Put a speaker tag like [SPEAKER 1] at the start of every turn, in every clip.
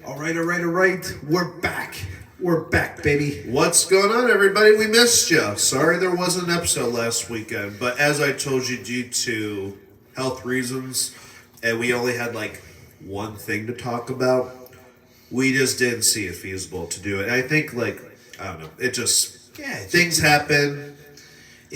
[SPEAKER 1] All right. We're back, baby.
[SPEAKER 2] What's going on, everybody? We missed you. Sorry there wasn't an episode last weekend, but as I told you, due to health reasons, and we only had like one thing to talk about, we just didn't see it feasible to do it. And I think, I don't know, things happen.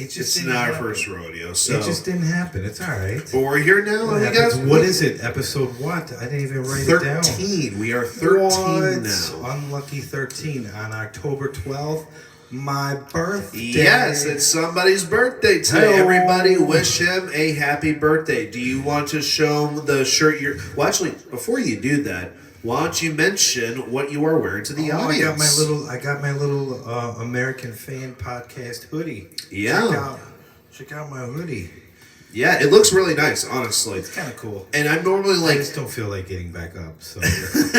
[SPEAKER 2] It's not our first rodeo, so
[SPEAKER 1] It just didn't happen. It's all right.
[SPEAKER 2] but we're here now, and we got
[SPEAKER 1] What is it? Episode what? I didn't even write it down.
[SPEAKER 2] 13. We are 13
[SPEAKER 1] What?
[SPEAKER 2] now.
[SPEAKER 1] Unlucky 13 on October 12th. My birthday.
[SPEAKER 2] Yes, it's somebody's birthday today.
[SPEAKER 1] Hello.
[SPEAKER 2] Everybody wish him a happy birthday. Do you want to show him the shirt you're... Well, actually, before you do that, why don't you mention what you are wearing to the audience?
[SPEAKER 1] I got my little American Fan podcast hoodie.
[SPEAKER 2] Yeah.
[SPEAKER 1] Check out my hoodie.
[SPEAKER 2] Yeah, it looks really nice, honestly.
[SPEAKER 1] It's kind of cool.
[SPEAKER 2] And I'm normally
[SPEAKER 1] I just don't feel like getting back up. So 'Cause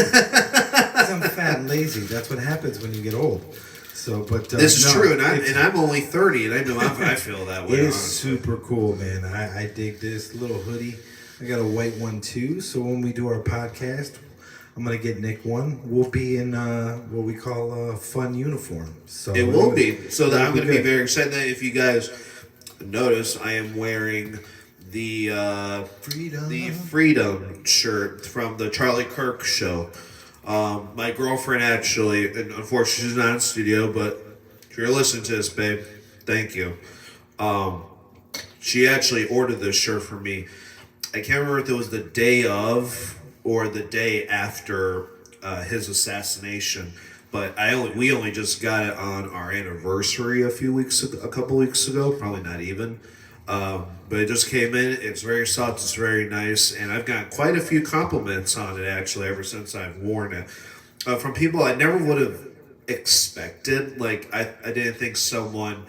[SPEAKER 1] I'm fat and lazy. That's what happens when you get old. So, but
[SPEAKER 2] this is true, and I'm only 30, and I know I feel that way.
[SPEAKER 1] It is super cool, man. I dig this little hoodie. I got a white one too. So when we do our podcast, I'm gonna get Nick one. We'll be in what we call a fun uniform. So
[SPEAKER 2] it will be. So that I'm going to be
[SPEAKER 1] good.
[SPEAKER 2] very excited. That if you guys notice, I am wearing the Freedom shirt from the Charlie Kirk show. My girlfriend actually, and unfortunately she's not in studio, but if you're listening to this, babe, thank you. She actually ordered this shirt for me. I can't remember if it was the day of or the day after his assassination, but we only just got it on our anniversary a couple weeks ago, probably not even. But it just came in. It's very soft. It's very nice, and I've gotten quite a few compliments on it actually ever since I've worn it from people I never would have expected. Like I didn't think someone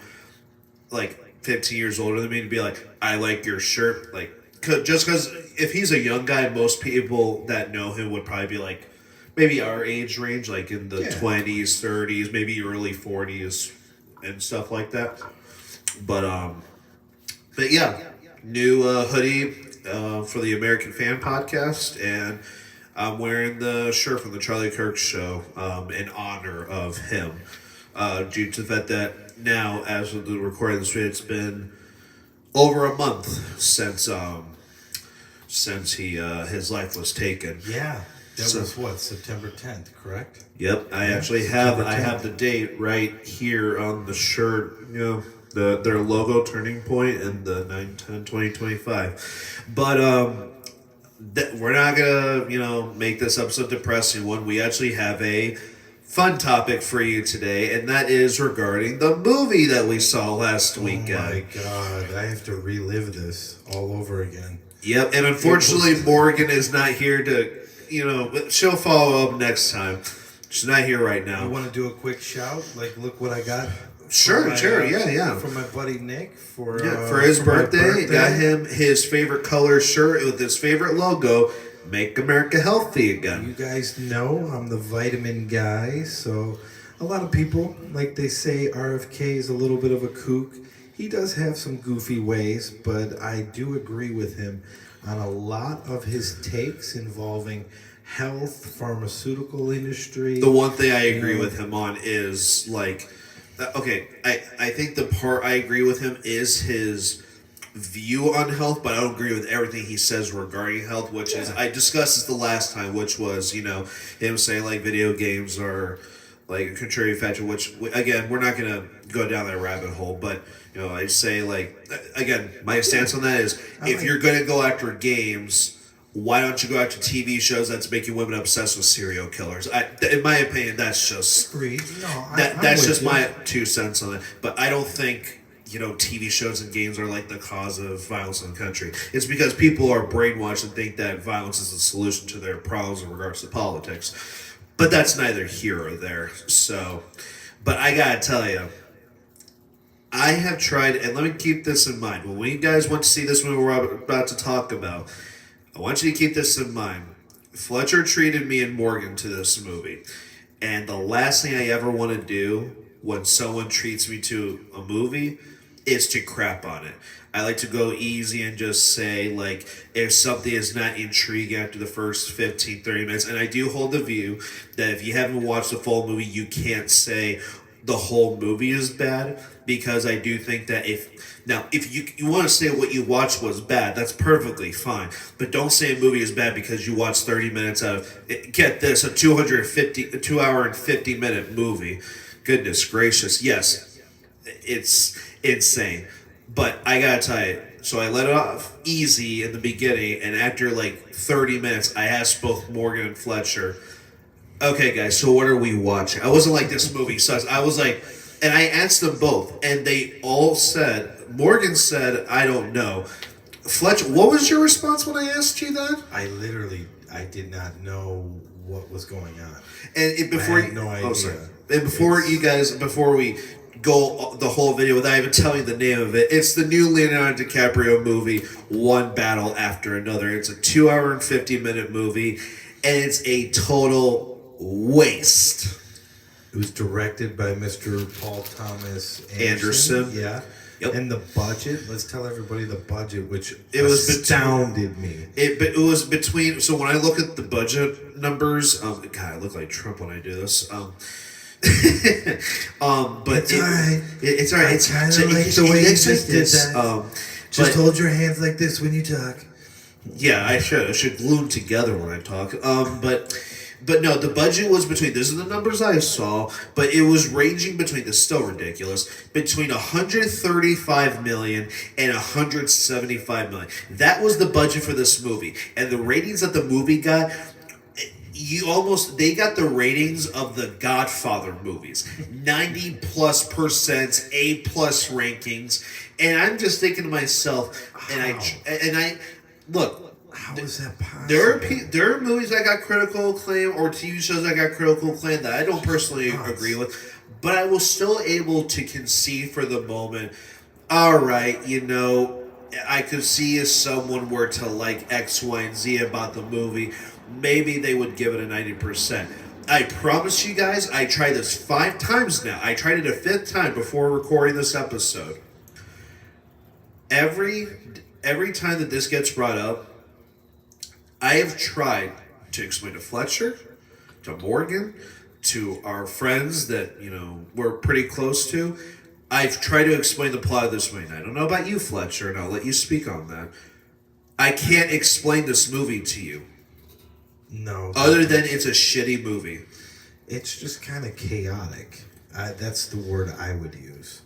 [SPEAKER 2] like 15 years older than me to be like, I like your shirt, like just because if he's a young guy, most people that know him would probably be like maybe our age range, like in the 20s, 30s, maybe early 40s, and stuff like that. But yeah, new hoodie for the American Fan podcast, and I'm wearing the shirt from the Charlie Kirk show in honor of him, due to the fact that now, as of the recording of this video, it's been over a month since his life was taken.
[SPEAKER 1] Yeah, that was what, September 10th, correct?
[SPEAKER 2] Yep, I actually have the date right here on the shirt. You know, their logo turning point and the 9/10/2025. But we're not gonna make this episode depressing one. We actually have a fun topic for you today, and that is regarding the movie that we saw last weekend.
[SPEAKER 1] Oh my god, I have to relive this all over again.
[SPEAKER 2] Yep, and unfortunately Morgan is not here to, but she'll follow up next time. She's not here right now.
[SPEAKER 1] You want to do a quick shout? Like, look what I got.
[SPEAKER 2] Sure, yeah.
[SPEAKER 1] From my buddy Nick for
[SPEAKER 2] his birthday. Got him his favorite color shirt with his favorite logo, Make America Healthy Again.
[SPEAKER 1] You guys know I'm the vitamin guy, so a lot of people, like they say, RFK is a little bit of a kook. He does have some goofy ways, but I do agree with him on a lot of his takes involving health, pharmaceutical industry.
[SPEAKER 2] The one thing I agree with him on is I think the part I agree with him is his view on health, but I don't agree with everything he says regarding health, which is, I discussed this the last time, which was, him saying like video games are like a contrary factor, which again, we're not going to go down that rabbit hole, but I say again, my stance on that is if you're going to go after games, why don't you go after TV shows that's making women obsessed with serial killers? In my opinion, that's just that's just my 2 cents on it. But I don't think TV shows and games are like the cause of violence in the country. It's because people are brainwashed and think that violence is the solution to their problems in regards to politics. But that's neither here or there. So, but I gotta tell you, I have tried, and let me keep this in mind. When you guys want to see this movie we're about to talk about, I want you to keep this in mind. Fletcher treated me and Morgan to this movie. And the last thing I ever want to do when someone treats me to a movie is to crap on it. I like to go easy and just say, like, if something is not intriguing after the first 15, 30 minutes, and I do hold the view that if you haven't watched the full movie, you can't say the whole movie is bad, because I do think that if you want to say what you watched was bad, that's perfectly fine. But don't say a movie is bad because you watched 30 minutes out of, get this, a 2 hour and 50-minute movie. Goodness gracious, yes, it's insane. But I gotta tell you, so I let it off easy in the beginning, and after like 30 minutes, I asked both Morgan and Fletcher, okay, guys, so what are we watching? I wasn't like, this movie sucks. I was like, and I asked them both, and they all said, Morgan said, I don't know. Fletcher, what was your response when I asked you that?
[SPEAKER 1] I did not know what was going on.
[SPEAKER 2] And before
[SPEAKER 1] I had no idea.
[SPEAKER 2] Oh, sorry. And before we go the whole video without even telling the name of it, it's the new Leonardo DiCaprio movie, One Battle After Another. It's a 2 hour and 50-minute movie, and it's a total waste.
[SPEAKER 1] It was directed by Mr. Paul Thomas
[SPEAKER 2] Anderson.
[SPEAKER 1] Yeah.
[SPEAKER 2] Yep.
[SPEAKER 1] And the budget, let's tell everybody the budget, which
[SPEAKER 2] it was
[SPEAKER 1] astounded me.
[SPEAKER 2] It was between, so when I look at the budget numbers, God, I look like Trump when I do this. But
[SPEAKER 1] it's alright.
[SPEAKER 2] It's alright.
[SPEAKER 1] It's kind of like the way you just did that. Just hold your hands like this when you talk.
[SPEAKER 2] Yeah, I should glue them together when I talk. But no, the budget was between, this is the numbers I saw, but it was ranging between, this is still ridiculous, between 135 million and 175 million. That was the budget for this movie. And the ratings that the movie got, they got the ratings of the Godfather movies. 90+% A+ rankings. And I'm just thinking to myself, and I look,
[SPEAKER 1] how is that possible?
[SPEAKER 2] There are movies that got critical acclaim, or TV shows that got critical acclaim, that I don't personally agree with, but I was still able to concede for the moment. All right, I could see if someone were to like X, Y, and Z about the movie, maybe they would give it a 90%. I promise you guys, I tried this 5 times now. I tried it a 5th time before recording this episode. Every time that this gets brought up, I have tried to explain to Fletcher, to Morgan, to our friends that, we're pretty close to. I've tried to explain the plot of this movie. And I don't know about you, Fletcher, and I'll let you speak on that. I can't explain this movie to you.
[SPEAKER 1] No.
[SPEAKER 2] Other than it's a shitty movie.
[SPEAKER 1] It's just kind of chaotic. That's the word I would use.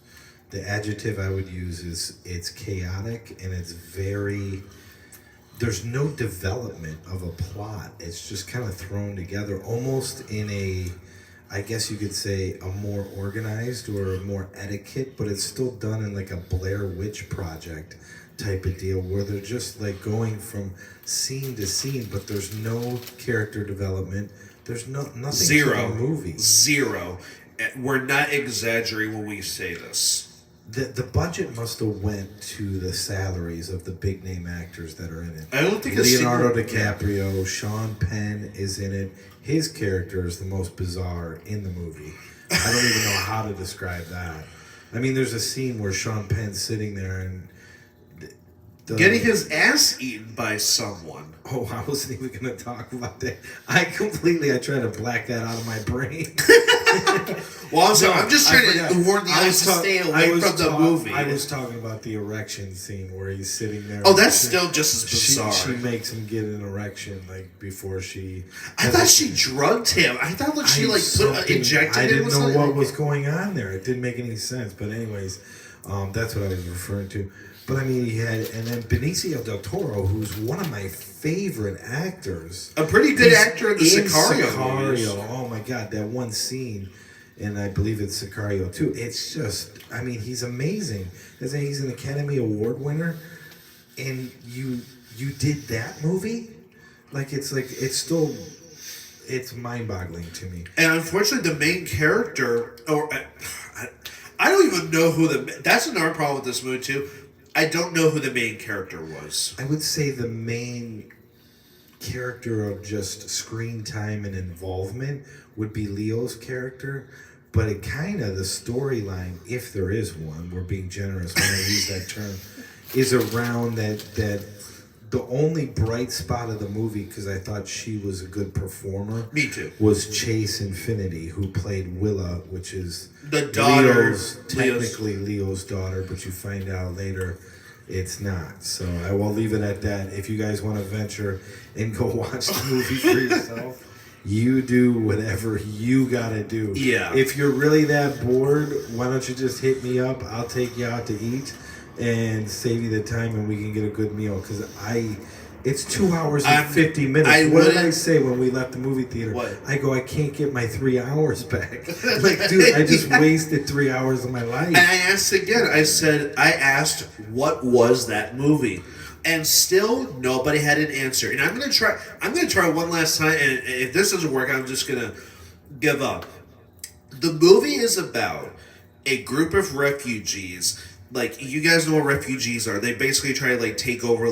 [SPEAKER 1] The adjective I would use is it's chaotic, and it's very... There's no development of a plot. It's just kind of thrown together almost in a, I guess you could say, a more organized or a more etiquette, but it's still done in like a Blair Witch Project type of deal where they're just like going from scene to scene, but there's no character development. There's nothing to the movie.
[SPEAKER 2] Zero. We're not exaggerating when we say this.
[SPEAKER 1] The budget must have went to the salaries of the big name actors that are in it.
[SPEAKER 2] I don't think
[SPEAKER 1] Leonardo DiCaprio, Sean Penn is in it. His character is the most bizarre in the movie. I don't even know how to describe that. I mean, there's a scene where Sean Penn's sitting there and
[SPEAKER 2] getting his ass eaten by someone.
[SPEAKER 1] Oh, I wasn't even going to talk about that. I tried to black that out of my brain.
[SPEAKER 2] Well, I'm just trying to warn the audience to stay away from the movie.
[SPEAKER 1] I was talking about the erection scene where he's sitting there.
[SPEAKER 2] Oh, that's still just as bizarre.
[SPEAKER 1] She makes him get an erection before she...
[SPEAKER 2] I thought she drugged injected him.
[SPEAKER 1] I didn't know what was going on there. It didn't make any sense. But anyways, that's what I was referring to. But I mean, and then Benicio del Toro, who's one of my favorite actors.
[SPEAKER 2] A pretty good actor in the Sicario movies.
[SPEAKER 1] Oh my God, that one scene, and I believe it's Sicario too. It's just, I mean, he's amazing. He's an Academy Award winner, and you did that movie? It's mind-boggling to me.
[SPEAKER 2] And unfortunately, the main character, I don't even know that's another problem with this movie too. I don't know who the main character was.
[SPEAKER 1] I would say the main character of just screen time and involvement would be Leo's character, but it kind of, the storyline, if there is one, we're being generous when I use that term, is around that the only bright spot of the movie, because I thought she was a good performer.
[SPEAKER 2] Me too.
[SPEAKER 1] Was Chase Infinity, who played Willa, which is
[SPEAKER 2] the daughter,
[SPEAKER 1] technically Leo's daughter, but you find out later it's not. So I will leave it at that. If you guys want to venture and go watch the movie for yourself, you do whatever you gotta do.
[SPEAKER 2] Yeah.
[SPEAKER 1] If you're really that bored, why don't you just hit me up? I'll take you out to eat and save you the time, and we can get a good meal. Because it's 2 hours and 50 minutes. What did I say when we left the movie theater?
[SPEAKER 2] What?
[SPEAKER 1] I go, I can't get my 3 hours back. Like, dude, I just wasted 3 hours of my life.
[SPEAKER 2] And I asked again. I asked, what was that movie? And still, nobody had an answer. And I'm gonna try one last time. And if this doesn't work, I'm just gonna give up. The movie is about a group of refugees. Like, you guys know what refugees are. They basically try to like take over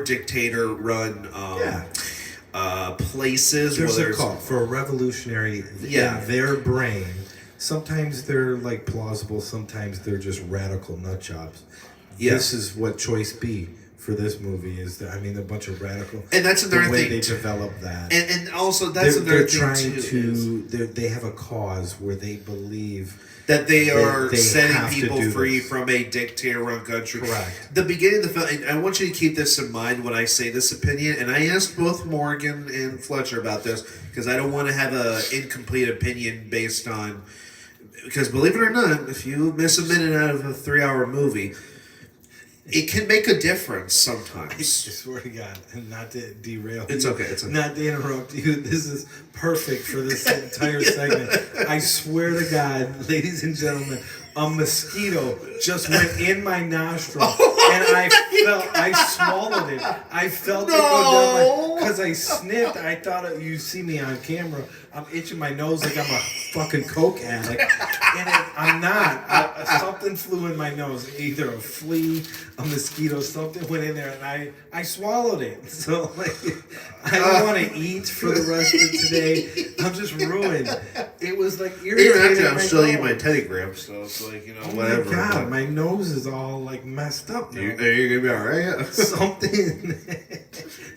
[SPEAKER 2] dictator run places.
[SPEAKER 1] There's a call for a revolutionary in their brain. Sometimes they're like plausible. Sometimes they're just radical nut jobs. Yeah. This is what choice B for this movie is. That, I mean, a bunch of radical.
[SPEAKER 2] And that's another
[SPEAKER 1] the way
[SPEAKER 2] thing.
[SPEAKER 1] They develop that.
[SPEAKER 2] And also that's another thing
[SPEAKER 1] trying
[SPEAKER 2] too.
[SPEAKER 1] They have a cause where they believe
[SPEAKER 2] that they are setting people free
[SPEAKER 1] this.
[SPEAKER 2] from a dictator-run country.
[SPEAKER 1] Correct.
[SPEAKER 2] The beginning of the film, and I want you to keep this in mind when I say this opinion, and I asked both Morgan and Fletcher about this, because I don't want to have an incomplete opinion based on, because believe it or not, if you miss a minute out of a 3-hour movie, it can make a difference sometimes.
[SPEAKER 1] I swear to God, and not to derail
[SPEAKER 2] It's
[SPEAKER 1] you,
[SPEAKER 2] okay, it's okay.
[SPEAKER 1] not to interrupt you. This is perfect for this entire segment. I swear to God, ladies and gentlemen, a mosquito just went in my nostril, and I swallowed it. I felt it go down because I sniffed. I thought you see me on camera. I'm itching my nose like I'm a fucking coke addict, and I'm not. Something flew in my nose, either a flea, a mosquito, something went in there, and I swallowed it. So like, I don't want to eat for the rest of today. I'm just ruined. It was like irritating.
[SPEAKER 2] Even after I'm still eating my telegram, so it's like, whatever.
[SPEAKER 1] Oh my God, my nose is all like messed up now.
[SPEAKER 2] Are you gonna be alright?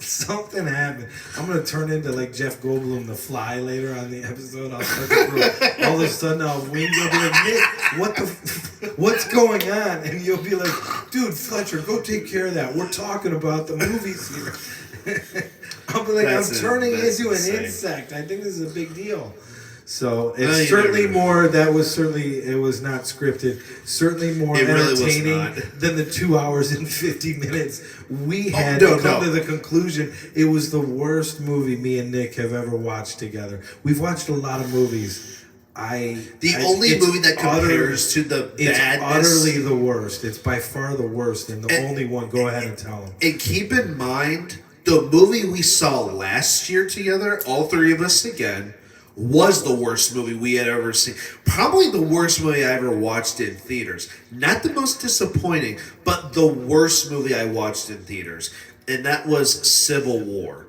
[SPEAKER 1] Something happened. I'm gonna turn into like Jeff Goldblum, the Fly, later on the episode. I'll start to grow. All of a sudden, I'll wing. You'll be like, Nick, what's going on? And you'll be like, dude, Fletcher, go take care of that. We're talking about the movies here. I'll be like, I'm turning into an insect. I think this is a big deal. So it's certainly more. It was not scripted. Certainly more entertaining than the 2 hours and 50 minutes we had to come to the conclusion. It was the worst movie me and Nick have ever watched together. We've watched a lot of movies. The
[SPEAKER 2] only movie that compares to the badness.
[SPEAKER 1] It's utterly the worst. It's by far the worst, and the only one. Go ahead and tell them.
[SPEAKER 2] And keep in mind, the movie we saw last year together, all three of us again, was the worst movie we had ever seen. Probably the worst movie I ever watched in theaters. Not the most disappointing, but the worst movie I watched in theaters. And that was Civil War.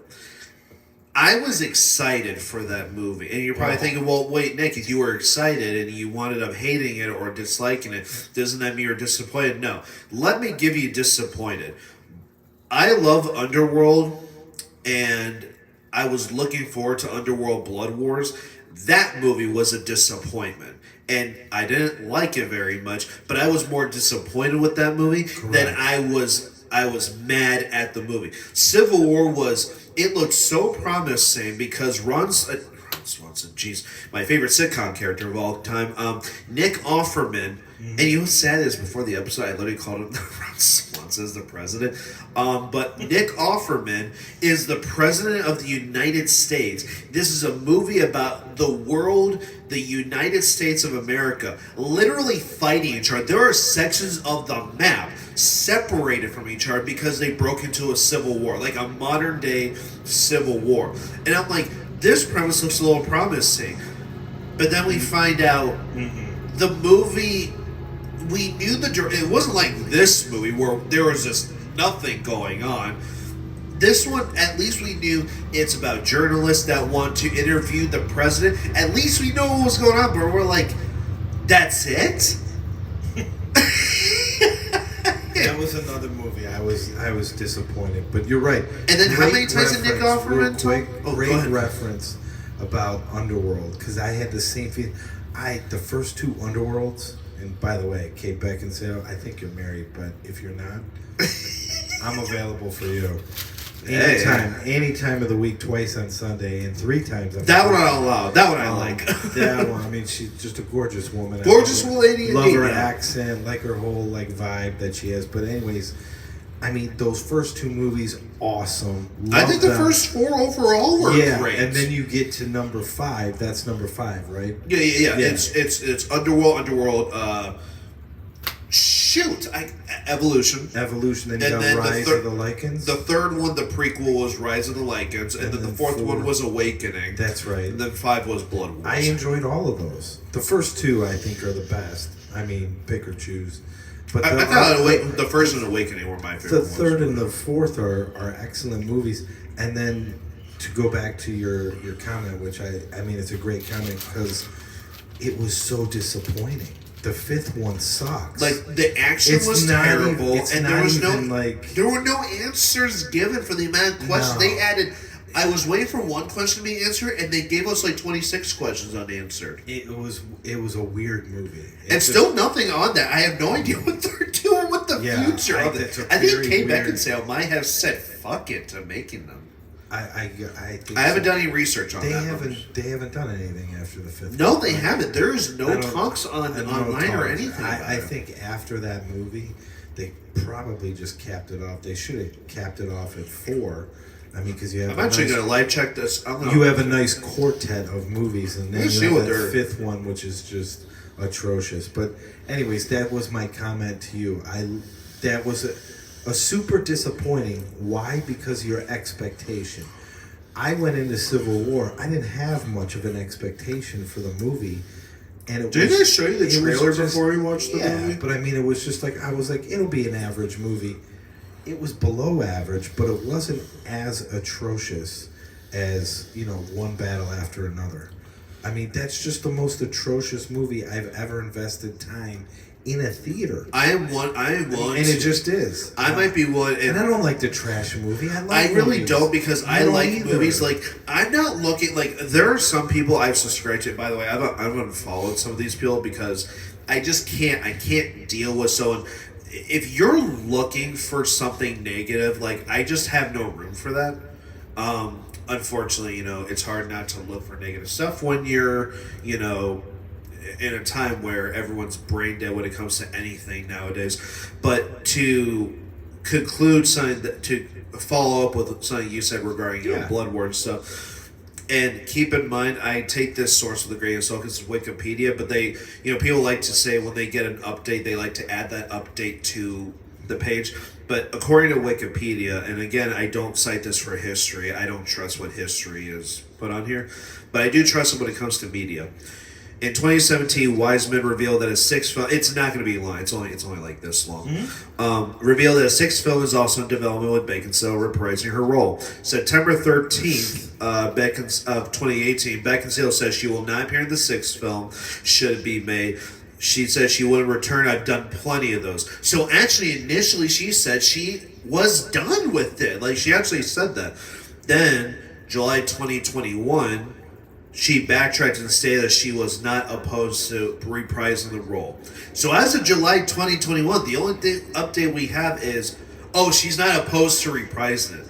[SPEAKER 2] I was excited for that movie. And you're probably thinking, well, wait, Nick, if you were excited and you wound up hating it or disliking it, doesn't that mean you're disappointed? No. Let me give you disappointed. I love Underworld, and I was looking forward to Underworld Blood Wars. That movie was a disappointment. And I didn't like it very much, but I was more disappointed with that movie than I was mad at the movie. Civil War it looked so promising because Ron Swanson, jeez, my favorite sitcom character of all time, Nick Offerman. And you know what's sad is before the episode, I literally called him Ron Swanson as the president. But Nick Offerman is the president of the United States. This is a movie about the world, the United States of America, literally fighting each other. There are sections of the map separated from each other because they broke into a civil war, like a modern day civil war. And I'm like, this premise looks a little promising. But then we find out the movie, we knew it wasn't like this movie where there was just nothing going on. This one, at least we knew it's about journalists that want to interview the president. At least we know what was going on, but we're like, that's it?
[SPEAKER 1] That was another movie. I was disappointed, but you're right.
[SPEAKER 2] And then how many times did Nick Offerman talk?
[SPEAKER 1] Great reference about Underworld, because I had the same feeling. The first two Underworlds, and by the way, Kate Beckinsale, I think you're married, but if you're not, I'm available for you. Any time of the week, twice on Sunday, and 3 times on
[SPEAKER 2] that one I allow. That one I like.
[SPEAKER 1] That one, I mean, she's just a gorgeous woman.
[SPEAKER 2] Gorgeous lady.
[SPEAKER 1] Love her accent, like her whole vibe that she has. But anyways, I mean, those first 2 movies, awesome.
[SPEAKER 2] I think the first 4 overall were great.
[SPEAKER 1] And then you get to number 5. That's number 5, right?
[SPEAKER 2] Yeah. It's Underworld. Evolution.
[SPEAKER 1] Then you got Rise of the Lycans.
[SPEAKER 2] The third one, the prequel, was Rise of the Lycans, and then the fourth one was Awakening.
[SPEAKER 1] That's right.
[SPEAKER 2] And then 5 was Blood Wars.
[SPEAKER 1] I enjoyed all of those. The first 2, I think, are the best. I mean, pick or choose. But
[SPEAKER 2] I thought the first and Awakening were my favorite.
[SPEAKER 1] The third and the fourth are excellent movies. And then to go back to your comment, which I mean, it's a great comment because it was so disappointing. The 5th one sucks.
[SPEAKER 2] Like the action was terrible, and there were no answers given for the amount of questions they added. I was waiting for one question to be answered, and they gave us 26 questions unanswered.
[SPEAKER 1] It was a weird movie,
[SPEAKER 2] and still nothing on that. I have no idea what they're doing with the future of it. I think Kate Beckinsale might have said "fuck it" to making them.
[SPEAKER 1] I think
[SPEAKER 2] I haven't done any research on that.
[SPEAKER 1] They haven't done anything after the 5th.
[SPEAKER 2] No, they haven't. There is no talks online or anything.
[SPEAKER 1] I think after that movie, they probably just capped it off. They should have capped it off at 4. I mean, because you have.
[SPEAKER 2] I'm actually going to live check this.
[SPEAKER 1] You have a nice quartet of movies, and then you have that 5th one, which is just atrocious. But anyways, that was my comment to you. That was a super disappointing. Why? Because your expectation. I went into Civil War. I didn't have much of an expectation for the movie, and
[SPEAKER 2] did they show you the trailer before you watched the movie?
[SPEAKER 1] But I mean, it was just I was like, it'll be an average movie. It was below average, but it wasn't as atrocious as one battle after another. I mean, that's just the most atrocious movie I've ever invested time in a theater.
[SPEAKER 2] I am one, and
[SPEAKER 1] it just is.
[SPEAKER 2] I might be one,
[SPEAKER 1] and I don't like to trash a movie.
[SPEAKER 2] I really don't, because I like movies. Like, I'm not looking there are some people I've subscribed to. By the way, I've unfollowed some of these people because I just can't. I can't deal with someone. If you're looking for something negative, I just have no room for that. Unfortunately, it's hard not to look for negative stuff when you're, in a time where everyone's brain dead when it comes to anything nowadays. But to conclude to follow up with something you said regarding Blood War and stuff. And keep in mind, I take this source with a grain of salt because it's Wikipedia, but they, people like to say when they get an update, they like to add that update to the page. But according to Wikipedia, and again, I don't cite this for history. I don't trust what history is put on here, but I do trust it when it comes to media. In 2017, Wiseman revealed that a 6th film. It's not going to be long. It's only like this long. Mm-hmm. Revealed that a 6th film is also in development with Beckinsale reprising her role. September 13th, of 2018, Beckinsale says she will not appear in the 6th film should it be made. She said she wouldn't return. I've done plenty of those. So actually, initially, she said she was done with it. She actually said that. Then July 2021. She backtracked and stated that she was not opposed to reprising the role. So as of July 2021, the only update we have is, she's not opposed to reprising it.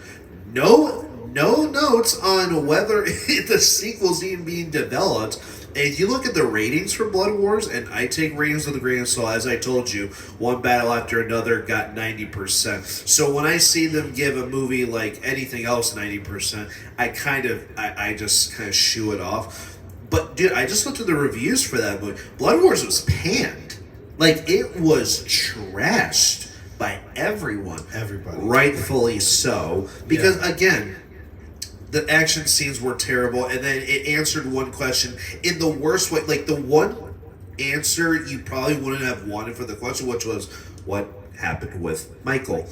[SPEAKER 2] No notes on whether the sequel's even being developed. And if you look at the ratings for Blood Wars, and I take ratings with a grain of salt, as I told you, one battle after another got 90%. So when I see them give a movie like anything else 90%, I just kind of shoo it off. But dude, I just looked at the reviews for that movie. Blood Wars was panned. It was trashed by everyone.
[SPEAKER 1] Everybody.
[SPEAKER 2] Rightfully so. Because again, the action scenes were terrible, and then it answered one question in the worst way. The one answer you probably wouldn't have wanted for the question, which was what happened with Michael,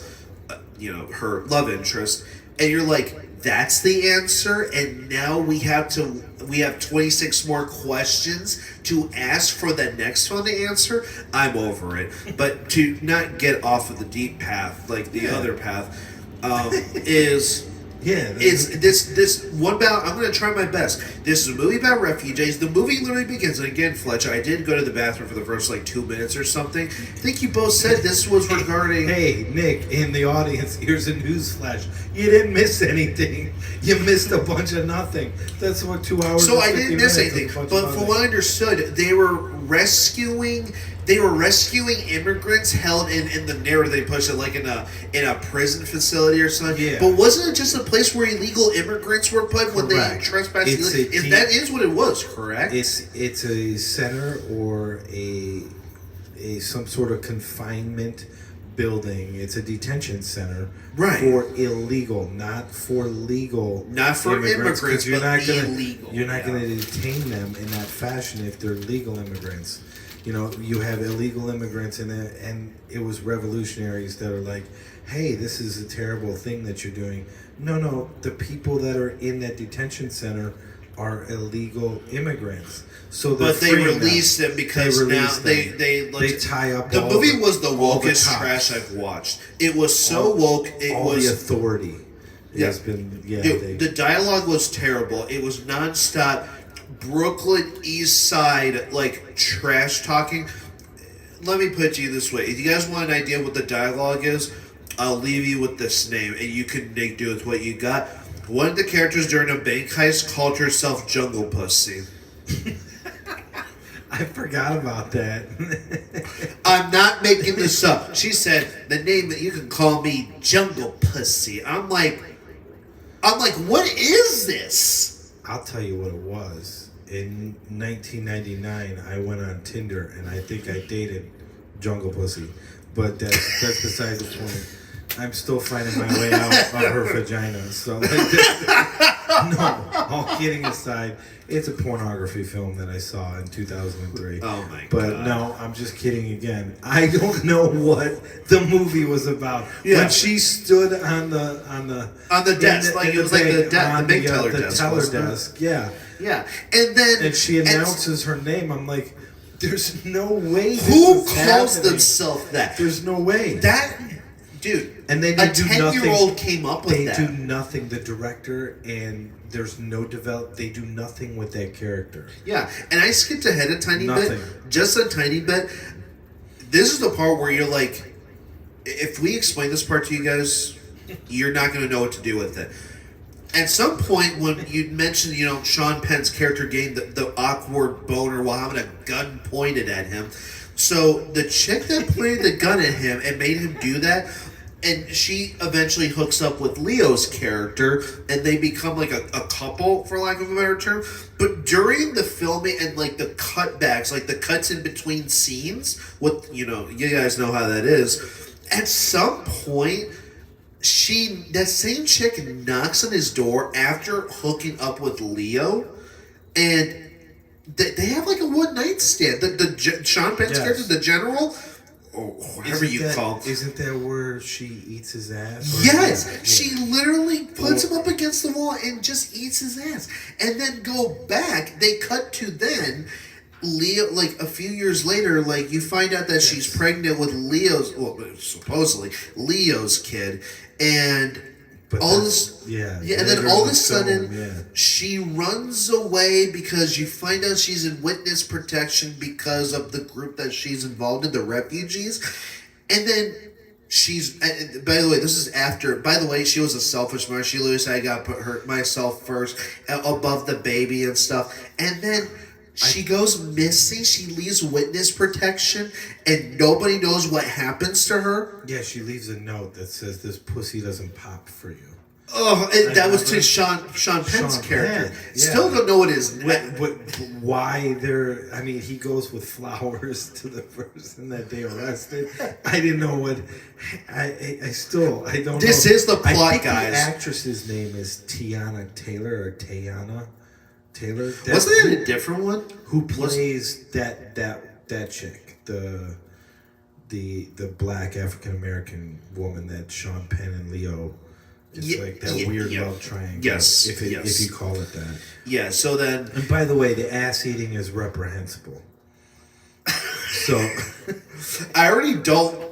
[SPEAKER 2] her love interest. and you're like, that's the answer, and now we have 26 more questions to ask for the next one to answer. I'm over it. But to not get off of the deep path like the other path is.
[SPEAKER 1] Yeah,
[SPEAKER 2] Is this one about? I'm going to try my best. This is a movie about refugees. The movie literally begins, and again, Fletcher, I did go to the bathroom for the first like 2 minutes or something. I think you both said this was regarding.
[SPEAKER 1] Hey, Nick, in the audience, here's a news flash. You didn't miss anything. You missed a bunch of nothing. That's what 2 hours.
[SPEAKER 2] So I didn't miss anything, but from what I understood, they were rescuing immigrants held in the narrative they pushed it like in a prison facility or something.
[SPEAKER 1] Yeah.
[SPEAKER 2] But wasn't it just a place where illegal immigrants were put when they
[SPEAKER 1] Correct.
[SPEAKER 2] trespassed?
[SPEAKER 1] That
[SPEAKER 2] is what it was, correct?
[SPEAKER 1] It's a center or a some sort of confinement building. It's a detention center for illegal, not for legal.
[SPEAKER 2] Not for immigrants, but illegal.
[SPEAKER 1] You're not going to detain them in that fashion if they're legal immigrants. You know, you have illegal immigrants in there, and it was revolutionaries that are like, hey, this is a terrible thing that you're doing. No, the people that are in that detention center are illegal immigrants. So
[SPEAKER 2] but they released them because they
[SPEAKER 1] tie up.
[SPEAKER 2] The movie was the wokest trash I've watched. It was so woke. It was
[SPEAKER 1] the authority. Has been
[SPEAKER 2] the dialogue was terrible. It was nonstop. Brooklyn East Side like trash talking. Let me put it to you this way: if you guys want an idea what the dialogue is, I'll leave you with this name, and you can make do with what you got. One of the characters during a bank heist called herself Jungle Pussy.
[SPEAKER 1] I forgot about that.
[SPEAKER 2] I'm not making this up. She said the name that you can call me Jungle Pussy. I'm like, what is this?
[SPEAKER 1] I'll tell you what it was. In 1999, I went on Tinder, and I think I dated Jungle Pussy. But that's besides the point. I'm still finding my way out of her vagina. So, no, all kidding aside, it's a pornography film that I saw in 2003.
[SPEAKER 2] Oh my god!
[SPEAKER 1] But no, I'm just kidding again. I don't know what the movie was about.
[SPEAKER 2] Yeah.
[SPEAKER 1] When she stood on the
[SPEAKER 2] desk, like it was like the big teller
[SPEAKER 1] desk. Yeah.
[SPEAKER 2] Yeah, and
[SPEAKER 1] she announces her name. I'm like, there's no way.
[SPEAKER 2] Who calls themselves that?
[SPEAKER 1] There's no way.
[SPEAKER 2] Dude.
[SPEAKER 1] And then
[SPEAKER 2] a 10-year-old came up with that.
[SPEAKER 1] They do nothing. The director and there's no They do nothing with that character.
[SPEAKER 2] Yeah, and I skipped ahead a tiny bit, just a tiny bit. This is the part where you're like, if we explain this part to you guys, you're not going to know what to do with it. At some point, when you mentioned, Sean Penn's character getting the awkward boner while having a gun pointed at him. So the chick that pointed the gun at him and made him do that, and she eventually hooks up with Leo's character, and they become like a couple, for lack of a better term. But during the filming and like the cutbacks, like the cuts in between scenes, you guys know how that is. At some point, that same chick knocks on his door after hooking up with Leo, and they have like a one night stand. The Sean Penn's character, the general, or whatever call.
[SPEAKER 1] Isn't that where she eats his ass?
[SPEAKER 2] Yes, she literally puts him up against the wall and just eats his ass, and then go back. They cut to then. Leo, like a few years later, like you find out that she's pregnant with supposedly Leo's kid, and and then all of a sudden she runs away because you find out she's in witness protection because of the group that she's involved in, the refugees, and then by the way, this is after. By the way, she was a selfish mother. She literally said, "I got to put myself first, above the baby and stuff," and then. She goes missing. She leaves witness protection, and nobody knows what happens to her.
[SPEAKER 1] Yeah, she leaves a note that says, "This pussy doesn't pop for you."
[SPEAKER 2] Oh, and that was to Sean Penn's character.
[SPEAKER 1] Penn,
[SPEAKER 2] Still don't know what his.
[SPEAKER 1] Why they're? I mean, he goes with flowers to the person that they arrested. I didn't know what. I don't know.
[SPEAKER 2] This is the plot,
[SPEAKER 1] I think
[SPEAKER 2] guys.
[SPEAKER 1] The actress's name is Tiana Taylor or Tayana Taylor.
[SPEAKER 2] Wasn't it a different one?
[SPEAKER 1] Who plays that chick, the black African American woman that Sean Penn and Leo It's like that weird love triangle.
[SPEAKER 2] Yes,
[SPEAKER 1] if you call it that.
[SPEAKER 2] Yeah. So then,
[SPEAKER 1] and by the way, the ass eating is reprehensible. So
[SPEAKER 2] I already don't.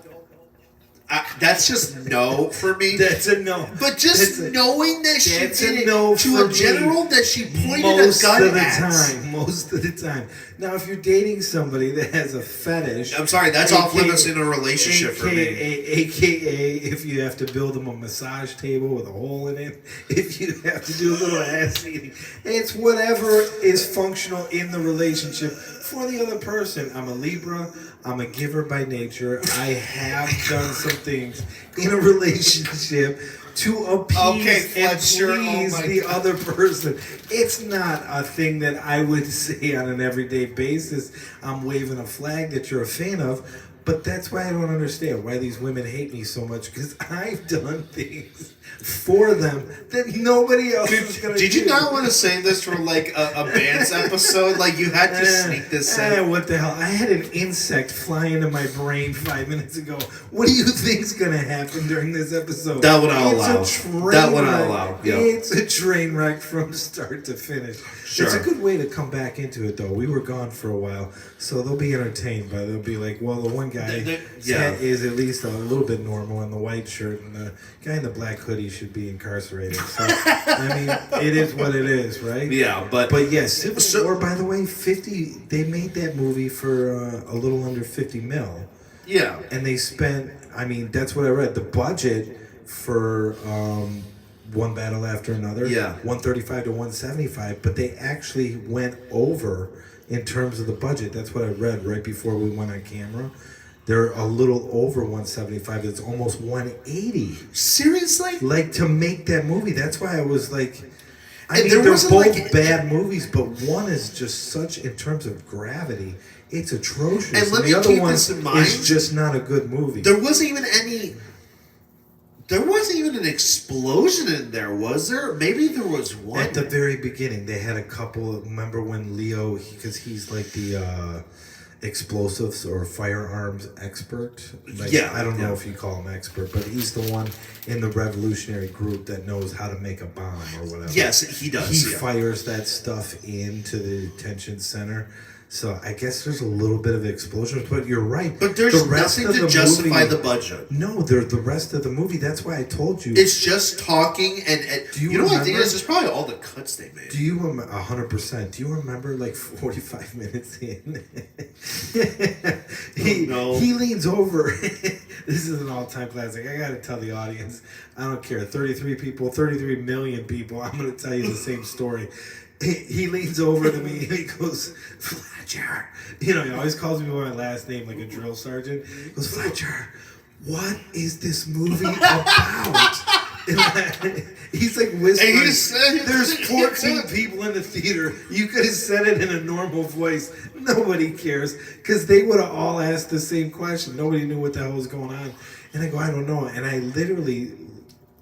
[SPEAKER 2] That's just no for me.
[SPEAKER 1] That's a no.
[SPEAKER 2] But just knowing that she did it to a general that she pointed
[SPEAKER 1] most
[SPEAKER 2] a gun
[SPEAKER 1] of the
[SPEAKER 2] at.
[SPEAKER 1] Most of the time. Now, if you're dating somebody that has a fetish,
[SPEAKER 2] I'm sorry, that's off limits in a relationship for me.
[SPEAKER 1] AKA, if you have to build them a massage table with a hole in it, if you have to do a little ass eating, it's whatever is functional in the relationship for the other person. I'm a Libra. I'm a giver by nature. I have done some things in a relationship to appease and please the other person. It's not a thing that I would say on an everyday basis. I'm waving a flag that you're a fan of, but that's why I don't understand why these women hate me so much, because I've done things for them that nobody else is going to do.
[SPEAKER 2] Did you not want to say this for like a Bants episode? Like you had to sneak this in?
[SPEAKER 1] What the hell? I had an insect fly into my brain 5 minutes ago. What do you think's going to happen during this episode?
[SPEAKER 2] That one I'll allow. That one I'll allow. Yep.
[SPEAKER 1] It's a train wreck from start to finish.
[SPEAKER 2] Sure.
[SPEAKER 1] It's a good way to come back into it, though. We were gone for a while, so they'll be entertained by it. They'll be like, well, the one guy is at least a little bit normal in the white shirt, and the guy in the black hoodie should be incarcerated. So, I mean, it is what it is, right?
[SPEAKER 2] Yeah, but
[SPEAKER 1] yes, Civil War, by the way, they made that movie for a little under 50 mil.
[SPEAKER 2] Yeah.
[SPEAKER 1] And they spent, I mean, that's what I read. The budget for One Battle After Another, 135 to 175, but they actually went over in terms of the budget. That's what I read right before we went on camera. They're a little over 175. It's almost 180.
[SPEAKER 2] Seriously?
[SPEAKER 1] Like, to make that movie. That's why I was like, I mean, they're both bad movies, but one is just such, in terms of gravity, it's atrocious.
[SPEAKER 2] And let me
[SPEAKER 1] the other
[SPEAKER 2] keep
[SPEAKER 1] one
[SPEAKER 2] this in mind.
[SPEAKER 1] is just not a good movie.
[SPEAKER 2] There wasn't even an explosion in there, was there? Maybe there was one.
[SPEAKER 1] At the very beginning, they had a couple. Remember when Leo, because he's like the explosives or firearms expert? Like, I don't know if you call him expert, but he's the one in the revolutionary group that knows how to make a bomb or whatever.
[SPEAKER 2] Yes, he does.
[SPEAKER 1] He fires that stuff into the detention center. So I guess there's a little bit of explosions, but you're right.
[SPEAKER 2] But there's nothing to justify the budget.
[SPEAKER 1] No, the rest of the movie. That's why I told you.
[SPEAKER 2] It's just talking, and you know what I think is? It's probably all the cuts they made.
[SPEAKER 1] Do you remember 100%? Do you remember like 45 minutes in? He leans over. This is an all-time classic. I got to tell the audience. I don't care. 33 million people. I'm going to tell you the same story. He leans over to me and he goes, Fletcher. You know, he always calls me by my last name like a drill sergeant. He goes, Fletcher, what is this movie about? He's like whispering. There's 14 people in the theater. You could have said it in a normal voice. Nobody cares, because they would have all asked the same question. Nobody knew what the hell was going on. And I go, I don't know. And I literally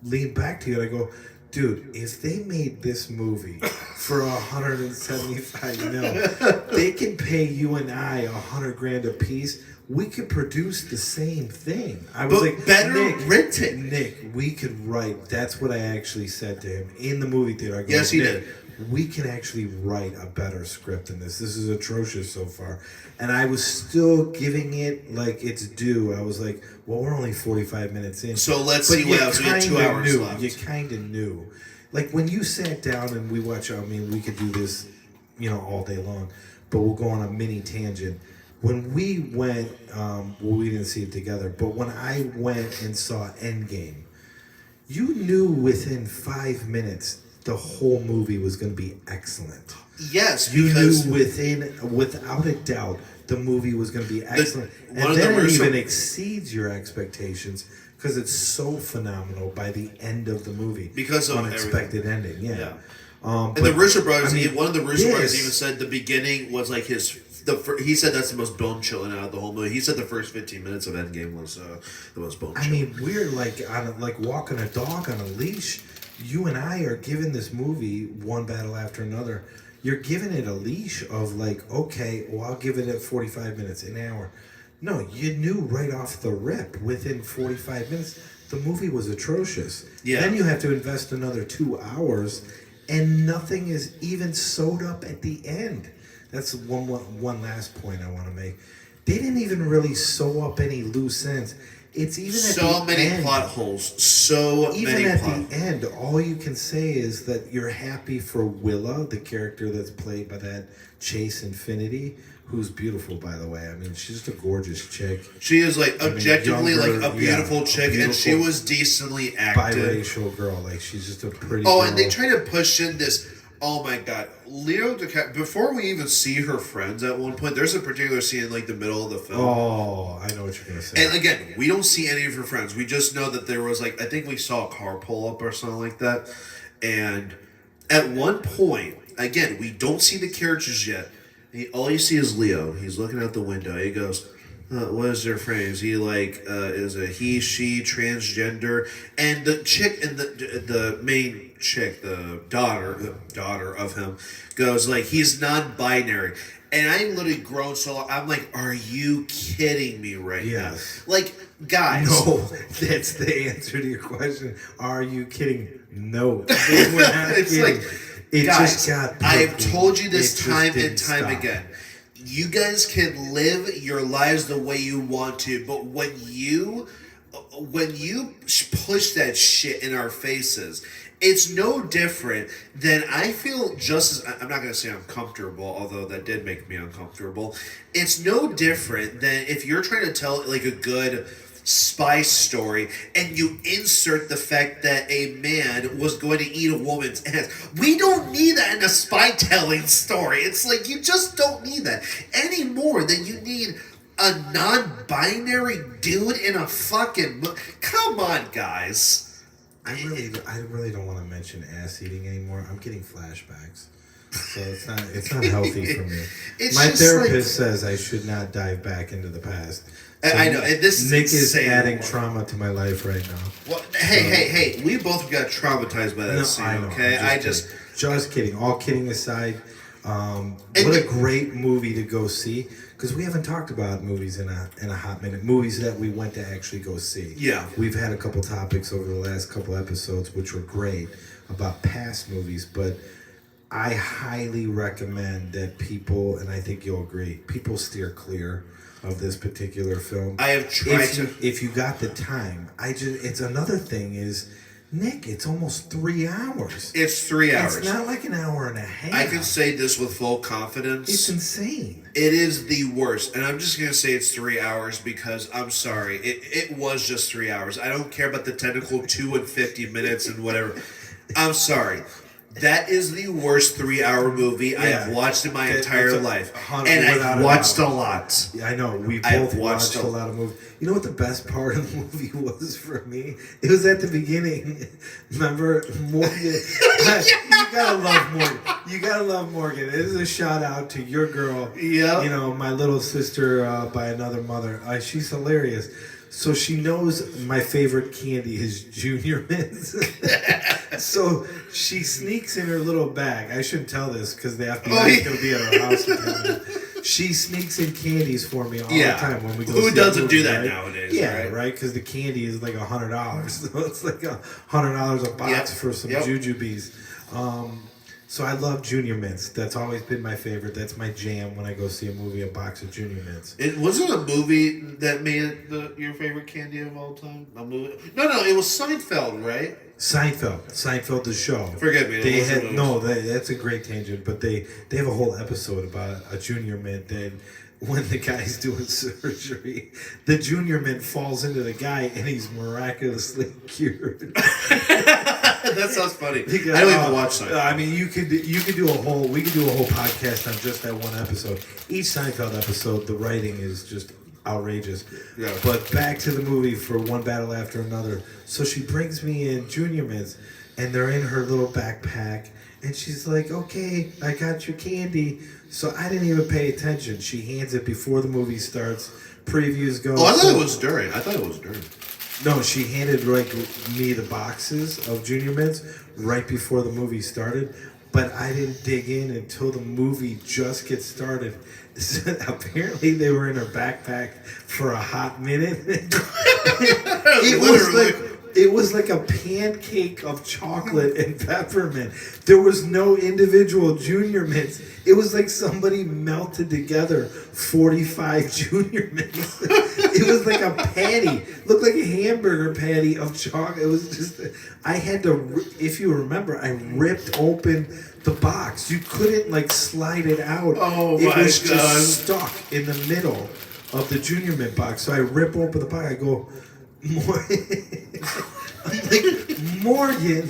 [SPEAKER 1] lean back to you and I go, dude, if they made this movie for 175 mil, they can pay you and I $100,000 a piece. We could produce the same thing. I was like,
[SPEAKER 2] better written.
[SPEAKER 1] Nick, we could write. That's what I actually said to him in the movie theater. I go,
[SPEAKER 2] yes, he did.
[SPEAKER 1] We can actually write a better script than this. This is atrocious so far. And I was still giving it like its due. I was like, well, we're only 45 minutes in.
[SPEAKER 2] So let's see what else. We have 2 hours left.
[SPEAKER 1] You kind of knew. Like when you sat down and we watch, I mean, we could do this, all day long, but we'll go on a mini tangent. When we went, we didn't see it together, but when I went and saw Endgame, you knew within 5 minutes the whole movie was going to be excellent.
[SPEAKER 2] Yes,
[SPEAKER 1] you knew without a doubt, the movie was going to be excellent. And then it even exceeds your expectations because it's so phenomenal by the end of the movie.
[SPEAKER 2] Because of
[SPEAKER 1] unexpected ending,
[SPEAKER 2] and the Russo brothers, one of the Russo brothers even said the beginning was like he said that's the most bone chilling out of the whole movie. He said the first 15 minutes of Endgame was the most bone chilling.
[SPEAKER 1] I mean, we're like like walking a dog on a leash. You and I are giving this movie One Battle After Another. You're giving it a leash of like, okay, well, I'll give it at 45 minutes, an hour. No, you knew right off the rip within 45 minutes the movie was atrocious.
[SPEAKER 2] Yeah.
[SPEAKER 1] Then you have to invest another 2 hours, and nothing is even sewed up at the end. That's one last point I want to make. They didn't even really sew up any loose ends. It's even
[SPEAKER 2] so
[SPEAKER 1] at the
[SPEAKER 2] many
[SPEAKER 1] end,
[SPEAKER 2] plot holes. So
[SPEAKER 1] even
[SPEAKER 2] many
[SPEAKER 1] at
[SPEAKER 2] plot.
[SPEAKER 1] the end, all you can say is that you're happy for Willa, the character that's played by that Chase Infinity, who's beautiful, by the way. I mean, she's just a gorgeous chick.
[SPEAKER 2] She is like objectively
[SPEAKER 1] younger,
[SPEAKER 2] like a beautiful chick, and she
[SPEAKER 1] beautiful
[SPEAKER 2] was decently acted.
[SPEAKER 1] biracial girl. Like, she's just a pretty.
[SPEAKER 2] Oh,
[SPEAKER 1] girl.
[SPEAKER 2] and they try to push in this. Oh my God, Leo DiCaprio. Before we even see her friends, at one point, there's a particular scene in like the middle of the film.
[SPEAKER 1] Oh, I know what you're gonna say.
[SPEAKER 2] And again, we don't see any of her friends. We just know that there was like, I think we saw a car pull up or something like that. And at one point, again, we don't see the characters yet. All you see is Leo. He's looking out the window. He goes, what is their frames? He like is a he, she, transgender, and the chick and the main chick, the daughter of him, goes like he's non-binary. And I literally groaned so long. I'm like, are you kidding me right now? Like, guys.
[SPEAKER 1] No, that's the answer to your question. Are you kidding? No. We're not
[SPEAKER 2] It's
[SPEAKER 1] kidding.
[SPEAKER 2] like,
[SPEAKER 1] It
[SPEAKER 2] guys,
[SPEAKER 1] just got
[SPEAKER 2] I've told you
[SPEAKER 1] it
[SPEAKER 2] this
[SPEAKER 1] just
[SPEAKER 2] time and
[SPEAKER 1] didn't
[SPEAKER 2] time
[SPEAKER 1] stop.
[SPEAKER 2] again. You guys can live your lives the way you want to, but when you push that shit in our faces, it's no different than I feel just as, I'm not going to say uncomfortable, although that did make me uncomfortable. It's no different than if you're trying to tell like a good spy story and you insert the fact that a man was going to eat a woman's ass. We don't need that in a spy telling story. It's like you just don't need that any more than you need a non-binary dude in a fucking come on, guys.
[SPEAKER 1] I really don't want to mention ass eating anymore. I'm getting flashbacks. So it's not healthy for me. My therapist says I should not dive back into the past. So
[SPEAKER 2] I know. And this
[SPEAKER 1] Nick is adding trauma to my life right now.
[SPEAKER 2] Well, hey! We both got traumatized by that scene.
[SPEAKER 1] I know,
[SPEAKER 2] Okay,
[SPEAKER 1] I'm just kidding. All kidding aside, what a great movie to go see. Because we haven't talked about movies in a hot minute. Movies that we went to actually go see.
[SPEAKER 2] Yeah.
[SPEAKER 1] We've had a couple topics over the last couple episodes, which were great, about past movies. But I highly recommend that people, and I think you'll agree, people steer clear of this particular film.
[SPEAKER 2] I have tried
[SPEAKER 1] if you got the time. It's another thing is, Nick, it's almost 3 hours.
[SPEAKER 2] It's 3 hours.
[SPEAKER 1] It's not like an hour and a half.
[SPEAKER 2] I can say this with full confidence.
[SPEAKER 1] It's insane.
[SPEAKER 2] It is the worst. And I'm just going to say it's 3 hours because I'm sorry. It was just 3 hours. I don't care about the technical 2 and 50 minutes and whatever. I'm sorry. That is the worst 3-hour movie I have watched in my entire life. And I've watched a lot.
[SPEAKER 1] Yeah, I know. We both watched a lot of movies. You know what the best part of the movie was for me? It was at the beginning. Remember, Morgan? You gotta love Morgan. You gotta love Morgan. This is a shout out to your girl.
[SPEAKER 2] Yeah.
[SPEAKER 1] You know, my little sister by another mother. She's hilarious. So she knows my favorite candy is Junior Mints. So she sneaks in her little bag. I shouldn't tell this because the FBI is going to be at our house. She sneaks in candies for me all the time when we go.
[SPEAKER 2] Who doesn't
[SPEAKER 1] movie,
[SPEAKER 2] do that
[SPEAKER 1] right?
[SPEAKER 2] nowadays?
[SPEAKER 1] Yeah, right. Because the candy is like $100, so it's like $100 a box for some jujubes. So I love Junior Mints. That's always been my favorite. That's my jam when I go see a movie, a box of Junior Mints.
[SPEAKER 2] It wasn't a movie that made it your favorite candy of all time? A movie? No, it was Seinfeld, right?
[SPEAKER 1] Seinfeld the show.
[SPEAKER 2] Forgive me.
[SPEAKER 1] That's a great tangent. But they have a whole episode about a Junior Mint that when the guy's doing surgery, the Junior Mint falls into the guy and he's miraculously cured.
[SPEAKER 2] That sounds funny. I don't even watch Seinfeld.
[SPEAKER 1] I mean, we could do a whole podcast on just that one episode. Each Seinfeld episode, the writing is just outrageous.
[SPEAKER 2] Yeah.
[SPEAKER 1] But back to the movie for one battle after another. So she brings me in Junior Mints, and they're in her little backpack, and she's like, "Okay, I got your candy." So I didn't even pay attention. She hands it before the movie starts. Previews go.
[SPEAKER 2] Oh, I thought it was during.
[SPEAKER 1] No, she handed me the boxes of Junior Mints right before the movie started, but I didn't dig in until the movie just gets started. So apparently they were in her backpack for a hot minute. It was like It was like a pancake of chocolate and peppermint. There was no individual Junior Mints. It was like somebody melted together 45 Junior Mints. It was like a patty. Looked like a hamburger patty of chocolate. It was just, I had to, if you remember, I ripped open the box. You couldn't like slide it out.
[SPEAKER 2] Oh
[SPEAKER 1] it
[SPEAKER 2] my
[SPEAKER 1] was
[SPEAKER 2] God.
[SPEAKER 1] just stuck in the middle of the Junior Mint box. So I rip open the box. I go, I'm like, Morgan.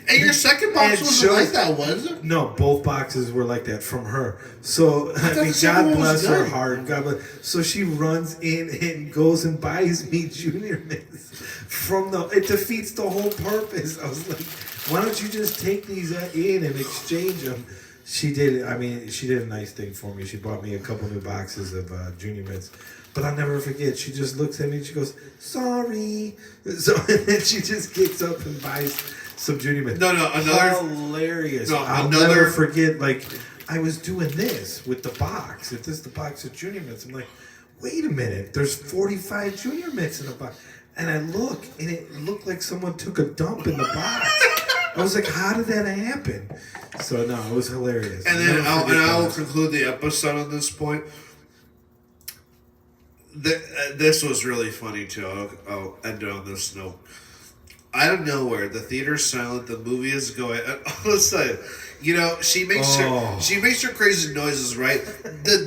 [SPEAKER 2] And your second box wasn't like that, was it?
[SPEAKER 1] No, both boxes were like that from her. So I
[SPEAKER 2] thought
[SPEAKER 1] mean,
[SPEAKER 2] the second
[SPEAKER 1] God
[SPEAKER 2] one was
[SPEAKER 1] bless her
[SPEAKER 2] good.
[SPEAKER 1] heart. God bless. So she runs in and goes and buys me Junior Mints from the. It defeats the whole purpose. I was like, why don't you just take these in and exchange them? She did. I mean, she did a nice thing for me. She bought me a couple new boxes of Junior Mints. But I'll never forget. She just looks at me and she goes, "Sorry." So and then she just gets up and buys some Junior Mints.
[SPEAKER 2] No, another
[SPEAKER 1] hilarious.
[SPEAKER 2] No,
[SPEAKER 1] I'll
[SPEAKER 2] another-
[SPEAKER 1] never forget. Like I was doing this with the box. If this is the box of Junior Mints, I'm like, wait a minute. There's 45 Junior Mints in the box, and I look, and it looked like someone took a dump in the box. I was like, how did that happen? So no, it was hilarious.
[SPEAKER 2] And then
[SPEAKER 1] Never forget
[SPEAKER 2] I will
[SPEAKER 1] that.
[SPEAKER 2] conclude the episode on this point. This was really funny too. I'll end it on this note. Out of nowhere, the theater's silent. The movie is going. And all of a sudden, you know, she makes her crazy noises. Right.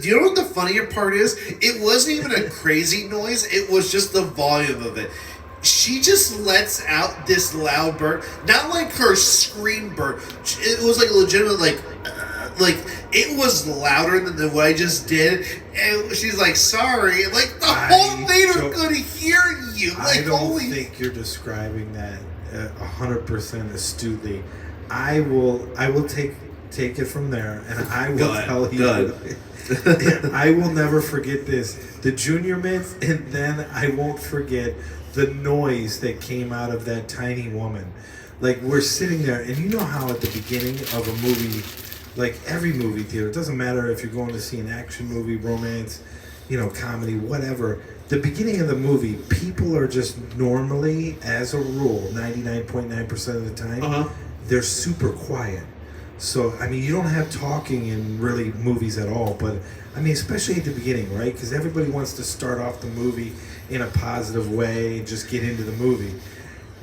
[SPEAKER 2] You know what the funnier part is? It wasn't even a crazy noise. It was just the volume of it. She just lets out this loud burp, not like her scream burp. It was like a legitimate like it was louder than what I just did, and she's like, "Sorry," and like the whole theater could hear you. Like,
[SPEAKER 1] I don't
[SPEAKER 2] holy.
[SPEAKER 1] think you're describing that 100% astutely. I will take it from there, and I will tell you. I will never forget this. The Junior Mints, and then I won't forget the noise that came out of that tiny woman. Like, we're sitting there, and you know how at the beginning of a movie, like every movie theater, it doesn't matter if you're going to see an action movie, romance, comedy, whatever. The beginning of the movie, people are just normally, as a rule, 99.9% of the time, they're super quiet. So, I mean, you don't have talking in really movies at all, but, I mean, especially at the beginning, right? Because everybody wants to start off the movie in a positive way and just get into the movie.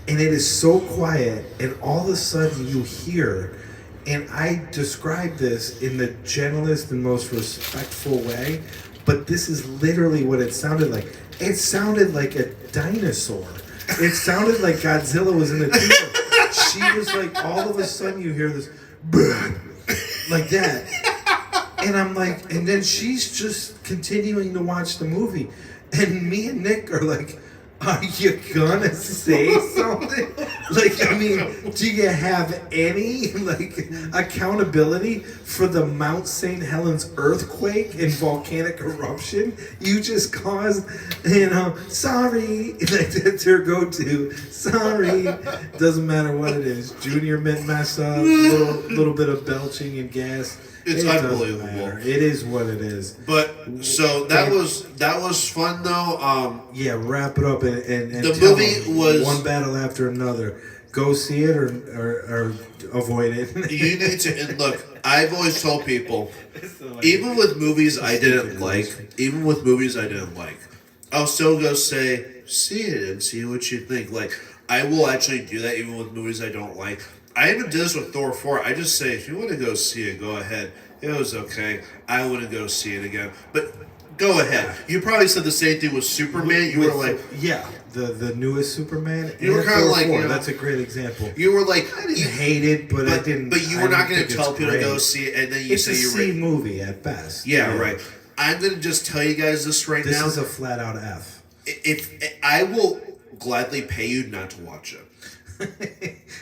[SPEAKER 1] And it is so quiet, and all of a sudden you hear, and I describe this in the gentlest and most respectful way, but this is literally what it sounded like. It sounded like a dinosaur. It sounded like Godzilla was in the theater. She was like, all of a sudden you hear this, like that. And I'm like, and then she's just continuing to watch the movie. And me and Nick are like, are you gonna say something? Like, I mean, do you have any, accountability for the Mount St. Helens earthquake and volcanic eruption you just caused? Sorry. Like, that's her go-to. Sorry. Doesn't matter what it is. Junior Mint mess up, little bit of belching and gas.
[SPEAKER 2] It's unbelievable.
[SPEAKER 1] It is what it is.
[SPEAKER 2] But so that was fun though.
[SPEAKER 1] Yeah, wrap it up and
[SPEAKER 2] the
[SPEAKER 1] tell
[SPEAKER 2] movie
[SPEAKER 1] them
[SPEAKER 2] was
[SPEAKER 1] one battle after another. Go see it or avoid it.
[SPEAKER 2] You need to. And look, I've always told people, even with movies I didn't like, I'll still go see it and see what you think. Like, I will actually do that even with movies I don't like. I even did this with Thor 4. I just say, if you want to go see it, go ahead. It was okay. I wouldn't go see it again. But go ahead. You probably said the same thing with Superman. You were like...
[SPEAKER 1] Yeah, the newest Superman.
[SPEAKER 2] You were kind of like...
[SPEAKER 1] that's a great example.
[SPEAKER 2] You were like...
[SPEAKER 1] I didn't hate it, but I didn't...
[SPEAKER 2] But you were not going to tell people to go see it, and then you say
[SPEAKER 1] it's
[SPEAKER 2] you're...
[SPEAKER 1] a C movie at best.
[SPEAKER 2] Yeah, right. I'm going to just tell you guys this right now.
[SPEAKER 1] This is a flat-out F.
[SPEAKER 2] If I will gladly pay you not to watch it.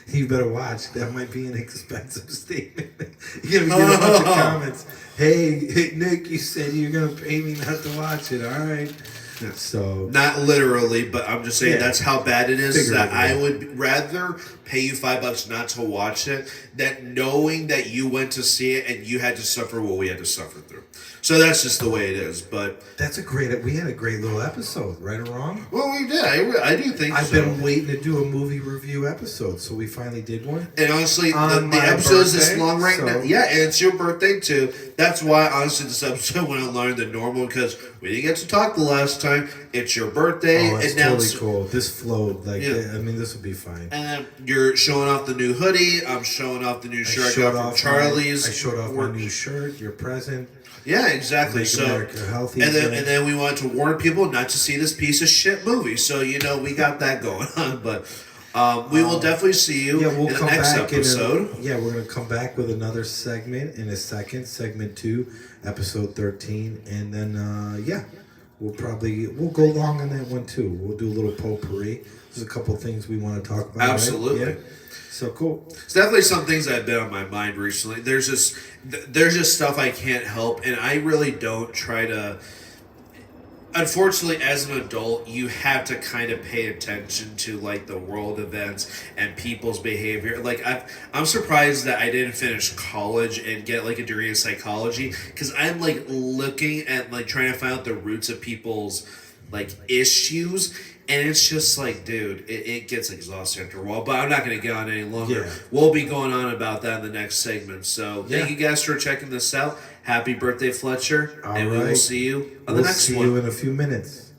[SPEAKER 1] You better watch. That might be an expensive statement. You're gonna get a bunch of comments. Hey, Nick, you said you're gonna pay me not to watch it. All right. So
[SPEAKER 2] not literally, but I'm just saying
[SPEAKER 1] Yeah.
[SPEAKER 2] that's how bad it is. That I
[SPEAKER 1] Figuratively.
[SPEAKER 2] would rather pay you $5 not to watch it than knowing that you went to see it and you had to suffer what we had to suffer through. So that's just the way it is. But
[SPEAKER 1] that's we had a great little episode, right or wrong?
[SPEAKER 2] well, we did. I do think
[SPEAKER 1] I've
[SPEAKER 2] so.
[SPEAKER 1] been waiting to do a movie review episode, so we finally did one.
[SPEAKER 2] And honestly,
[SPEAKER 1] On
[SPEAKER 2] the
[SPEAKER 1] my
[SPEAKER 2] episode is this
[SPEAKER 1] birthday,
[SPEAKER 2] long right
[SPEAKER 1] so-
[SPEAKER 2] now. Yeah, and it's your birthday too. That's why, honestly, this episode went on longer than normal because we didn't get to talk the last time. It's your birthday,
[SPEAKER 1] Oh, it's
[SPEAKER 2] and now
[SPEAKER 1] totally
[SPEAKER 2] it's,
[SPEAKER 1] cool. This flowed like
[SPEAKER 2] Yeah.
[SPEAKER 1] I mean, this will be fine.
[SPEAKER 2] and then you're showing off the new hoodie. I'm showing off the new shirt I got from Charlie's.
[SPEAKER 1] I showed off
[SPEAKER 2] work.
[SPEAKER 1] my new shirt. Your present.
[SPEAKER 2] Yeah, exactly.
[SPEAKER 1] Make
[SPEAKER 2] So,
[SPEAKER 1] America healthy
[SPEAKER 2] and then
[SPEAKER 1] again.
[SPEAKER 2] and then we wanted to warn people not to see this piece of shit movie. So we got that going on, but. We will definitely see you
[SPEAKER 1] Yeah, we'll
[SPEAKER 2] in the
[SPEAKER 1] come
[SPEAKER 2] next
[SPEAKER 1] back
[SPEAKER 2] episode.
[SPEAKER 1] yeah, we're gonna come back with another segment in a second, segment 2, episode 13, and then we'll go long on that one too. We'll do a little potpourri. There's a couple things we want to talk about.
[SPEAKER 2] Absolutely.
[SPEAKER 1] Right? Yeah. So cool.
[SPEAKER 2] It's definitely some things that have been on my mind recently. There's just stuff I can't help, and I really don't try to. Unfortunately, as an adult, you have to kind of pay attention to like the world events and people's behavior. Like I'm surprised that I didn't finish college and get like a degree in psychology because I'm like looking at like trying to find out the roots of people's like issues. And it's just like, dude, it gets exhausting after a while. But I'm not going to get on any longer.
[SPEAKER 1] Yeah.
[SPEAKER 2] We'll be going on about that in the next segment. So thank
[SPEAKER 1] Yeah.
[SPEAKER 2] you guys for checking this out. Happy birthday, Fletcher.
[SPEAKER 1] All
[SPEAKER 2] and we will
[SPEAKER 1] right.
[SPEAKER 2] see you on
[SPEAKER 1] We'll
[SPEAKER 2] the next
[SPEAKER 1] see
[SPEAKER 2] one.
[SPEAKER 1] you in a few minutes.